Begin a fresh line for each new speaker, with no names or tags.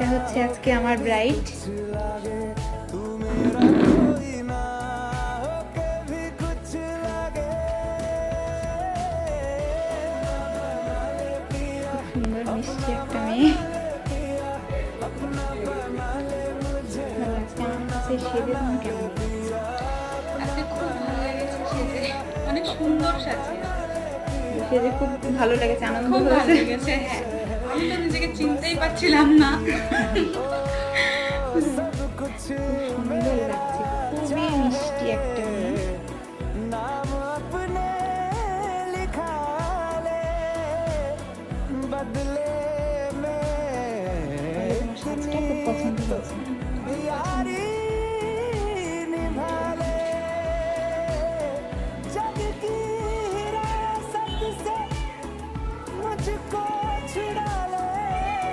এটা হচ্ছে আজকে আমার ব্রাইড। সুন্দর মিষ্টি একটা মেয়ে। আজকে আমার কাছে সেজে তোমার কেমন লাগছে?
আজকে খুব ভালো লেগেছে সেজে, অনেক সুন্দর সাজে,
সেজে খুব ভালো লেগেছে, আনন্দ
খুব ভালো
হয়েছে।
লেগেছে। হ্যাঁ, আমি তো নিজেকে চিনতেই পারছিলাম না।
খুব সুন্দর লাগছে, খুবই মিষ্টি একটা মেয়ে। তোমার সাজটা খুব পছন্দ হয়েছে।